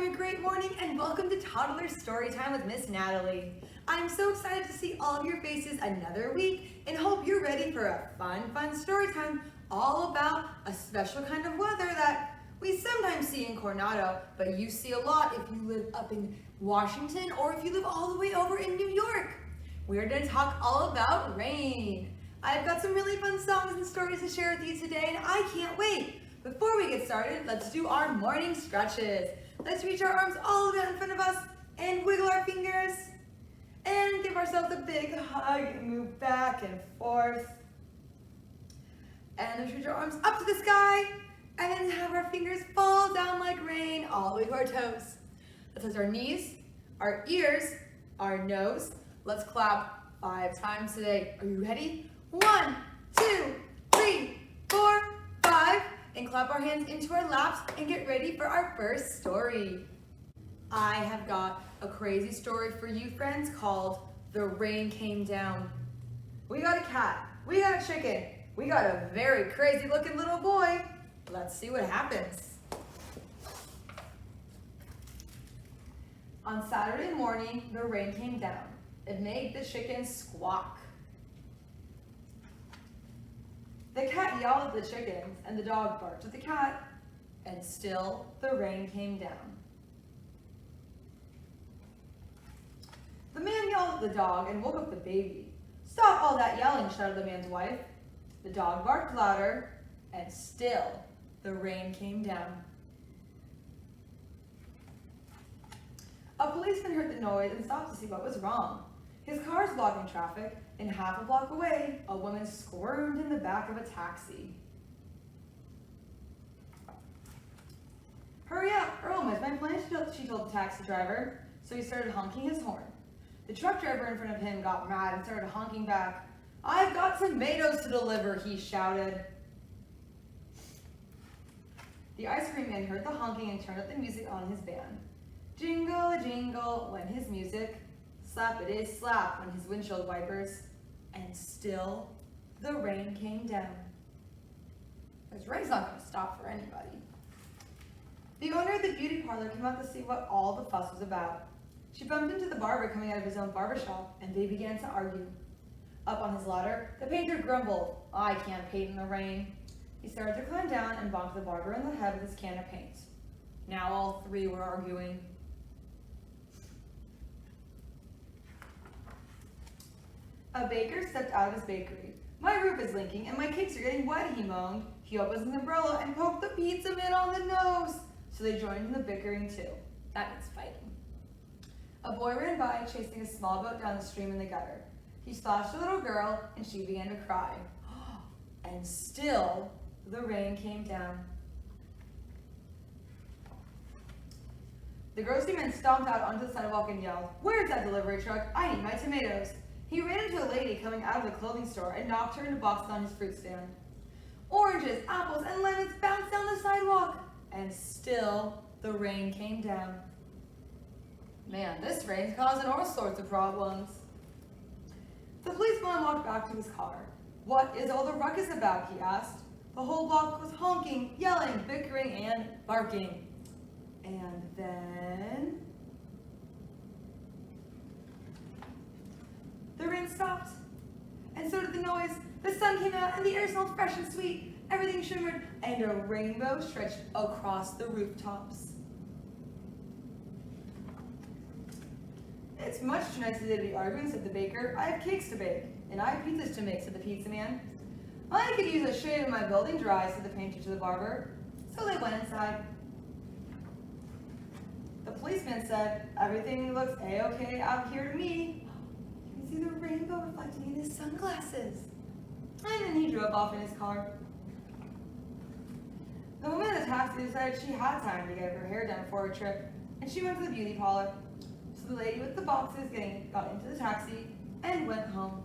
having a great morning and welcome to Toddler Storytime with Miss Natalie. I'm so excited to see all of your faces another week and hope you're ready for a fun story time all about a special kind of weather that we sometimes see in Coronado, but you see a lot if you live up in Washington or if you live all the way over in New York. We're going to talk all about rain. I've got some really fun songs and stories to share with you today and I can't wait. Before we get started, let's do our morning stretches. Let's reach our arms all the way out in front of us and wiggle our fingers and give ourselves a big hug and move back and forth. And let's reach our arms up to the sky and then have our fingers fall down like rain all the way to our toes. Let's touch our knees, our ears, our nose. Let's clap 5 times today. Are you ready? 1, 2, 3, 4, 5. And clap our hands into our laps and get ready for our first story. I have got a crazy story for you friends called The Rain Came Down. We got a cat, we got a chicken, we got a very crazy looking little boy. Let's see what happens. On Saturday morning, the rain came down. It made the chicken squawk. The cat yelled at the chickens, and the dog barked at the cat, and still the rain came down. The man yelled at the dog and woke up the baby. "Stop all that yelling," shouted the man's wife. The dog barked louder, and still the rain came down. A policeman heard the noise and stopped to see what was wrong. His car was blocking traffic, and half a block away, a woman squirmed in the back of a taxi. "Hurry up, or I'll miss my plane," she told the taxi driver, so he started honking his horn. The truck driver in front of him got mad and started honking back. "I've got tomatoes to deliver," he shouted. The ice cream man heard the honking and turned up the music on his band. Jingle-a-jingle went his music, slap-a-day-slap went his windshield wipers, and still the rain came down. This rain's not going to stop for anybody. The owner of the beauty parlor came out to see what all the fuss was about. She bumped into the barber coming out of his own barbershop, and they began to argue. Up on his ladder, the painter grumbled, "I can't paint in the rain." He started to climb down and bonked the barber in the head with his can of paint. Now all three were arguing. A baker stepped out of his bakery. "My roof is leaking and my cakes are getting wet," he moaned. He opened his umbrella and poked the pizza man on the nose. So they joined in the bickering too. That means fighting. A boy ran by chasing a small boat down the stream in the gutter. He splashed a little girl and she began to cry. And still the rain came down. The grocery man stomped out onto the sidewalk and yelled, "Where's that delivery truck? I need my tomatoes." He ran into a lady coming out of the clothing store and knocked her into boxes on his fruit stand. Oranges, apples, and lemons bounced down the sidewalk, and still the rain came down. Man, this rain's causing all sorts of problems. The policeman walked back to his car. "What is all the ruckus about?" he asked. The whole block was honking, yelling, bickering, and barking. And then the rain stopped, and so did the noise. The sun came out, and the air smelled fresh and sweet. Everything shimmered, and a rainbow stretched across the rooftops. "It's much too nice today to be arguing," said the baker. "I have cakes to bake, and I have pizzas to make," said the pizza man. "I could use a shade of my building dry," said the painter to the barber. So they went inside. The policeman said, "Everything looks a-okay out here to me." You can see the rainbow reflecting in his sunglasses. And then he drove off in his car. The woman in the taxi decided she had time to get her hair done for her trip, and she went to the beauty parlor. So the lady with the boxes got into the taxi and went home.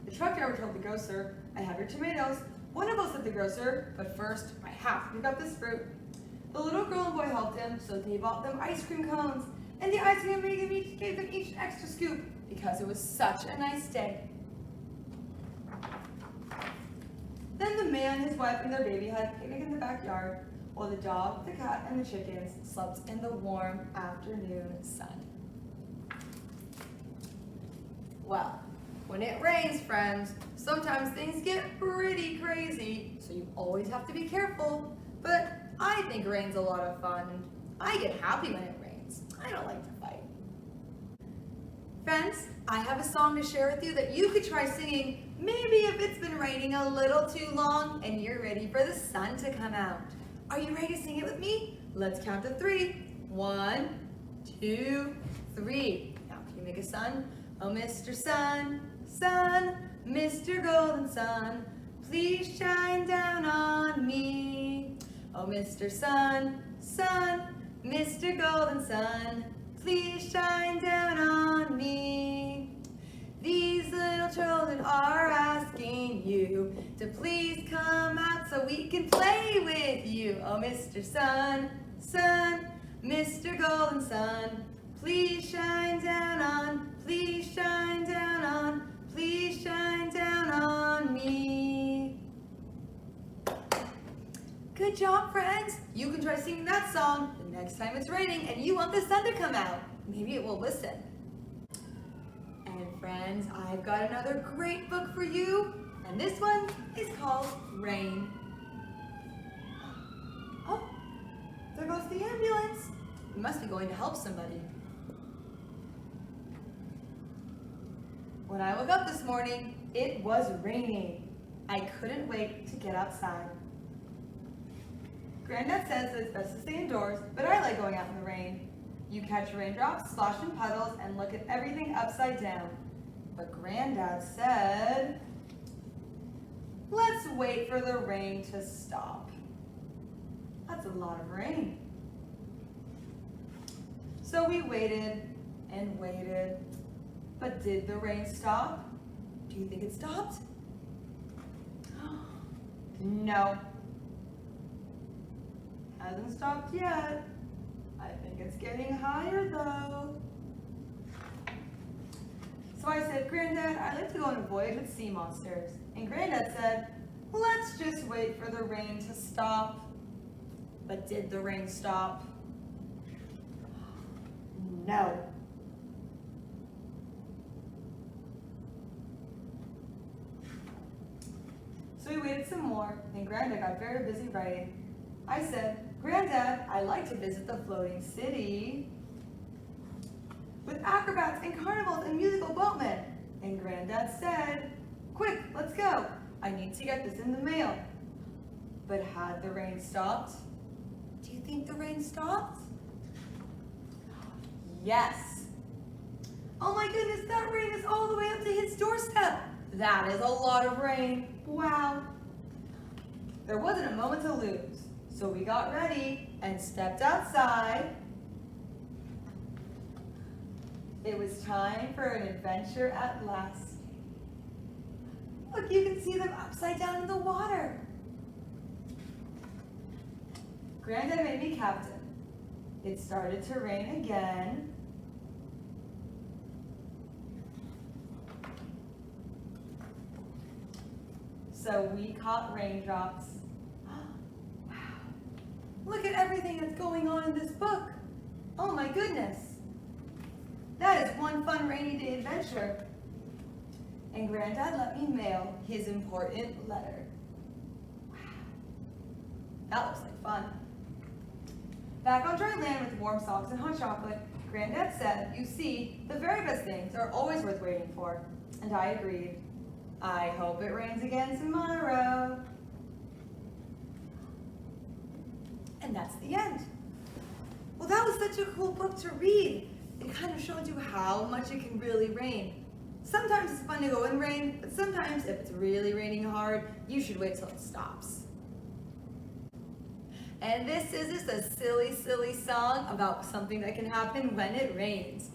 The truck driver told the grocer, "I have your tomatoes." "Wonderful," said the grocer, "but first, I have to pick up this fruit." The little girl and boy helped him, so they bought them ice cream cones, and the ice cream man gave them each an extra scoop because it was such a nice day. Then the man, his wife, and their baby had a picnic in the backyard. while the dog, the cat, and the chickens slept in the warm afternoon sun. Well, when it rains, friends, sometimes things get pretty crazy, so you always have to be careful. But I think rain's a lot of fun. I get happy when it rains. I don't like to fight. Friends, I have a song to share with you that you could try singing maybe if it's been raining a little too long and you're ready for the sun to come out. Are you ready to sing it with me? Let's count to 3. 1, 2, 3. Now, can you make a sun? Oh, Mr. Sun, Sun, Mr. Golden Sun, please shine down on me. Oh, Mr. Sun, Sun, Mr. Golden Sun, please shine down on me. These little children are asking you to please come out so we can play with you. Oh, Mr. Sun, Sun, Mr. Golden Sun, please shine down on, please shine down on, please shine down on me. Good job, friends. You can try singing that song the next time it's raining and you want the sun to come out. Maybe it will listen. And friends, I've got another great book for you, and this one is called Rain. Oh, there goes the ambulance. We must be going to help somebody. When I woke up this morning, it was raining. I couldn't wait to get outside. Granddad says that it's best to stay indoors, but I like going out in the rain. You catch raindrops, splash in puddles, and look at everything upside down. But Granddad said, let's wait for the rain to stop. That's a lot of rain. So we waited and waited. But did the rain stop? Do you think it stopped? No. Hasn't stopped yet. I think it's getting higher though. So I said, Granddad, I'd like to go on a voyage with sea monsters. And Granddad said, let's just wait for the rain to stop. But did the rain stop? No. So we waited some more, and Granddad got very busy writing. I said, Granddad, I'd like to visit the floating city with acrobats and carnivals and musical boatmen. And Granddad said, quick, let's go. I need to get this in the mail. But had the rain stopped? Do you think the rain stopped? Yes. Oh my goodness, that rain is all the way up to his doorstep. That is a lot of rain. Wow. There wasn't a moment to lose. So we got ready and stepped outside. It was time for an adventure at last. Look, you can see them upside down in the water. Granddad made me captain. It started to rain again. So we caught raindrops. Wow. Look at everything that's going on in this book. Oh my goodness. That is one fun rainy day adventure. And Granddad let me mail his important letter. Wow. That looks like fun. Back on dry land with warm socks and hot chocolate, Granddad said, you see, the very best things are always worth waiting for. And I agreed. I hope it rains again tomorrow. And that's the end. Well, that was such a cool book to read. It kind of showed you how much it can really rain. Sometimes it's fun to go in rain, but sometimes if it's really raining hard, you should wait till it stops. And this is just a silly, silly song about something that can happen when it rains.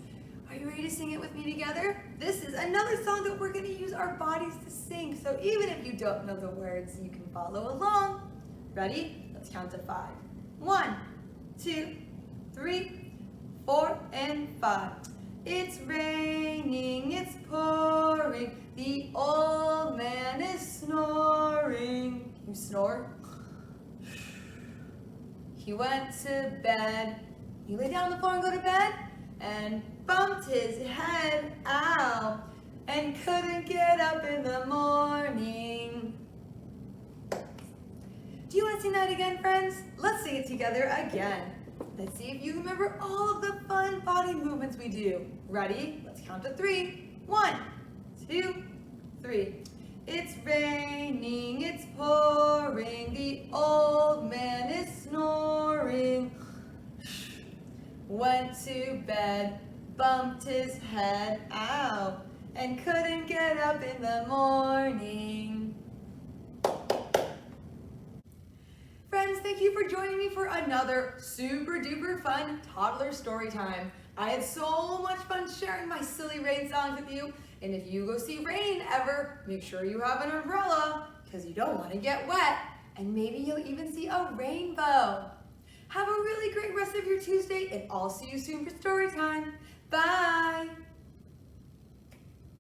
Are you ready to sing it with me together? This is another song that we're going to use our bodies to sing. So even if you don't know the words, you can follow along. Ready? Let's count to 5. 1, 2, 3, 4, and 5. It's raining, it's pouring, the old man is snoring. Can you snore? he went to bed. He lay down on the floor and go to bed and bumped his head out and couldn't get up in the morning. Do you want to sing that again, friends? Let's sing it together again. Let's see if you remember all of the fun body movements we do. Ready? Let's count to 3. 1, 2, 3. It's raining, it's pouring, the old man is snoring. Went to bed, bumped his head out, and couldn't get up in the morning. Friends, thank you for joining me for another super duper fun toddler story time. I had so much fun sharing my silly rain songs with you. And if you go see rain ever, make sure you have an umbrella because you don't want to get wet. And maybe you'll even see a rainbow. Have a really great rest of your Tuesday, and I'll see you soon for story time. Bye.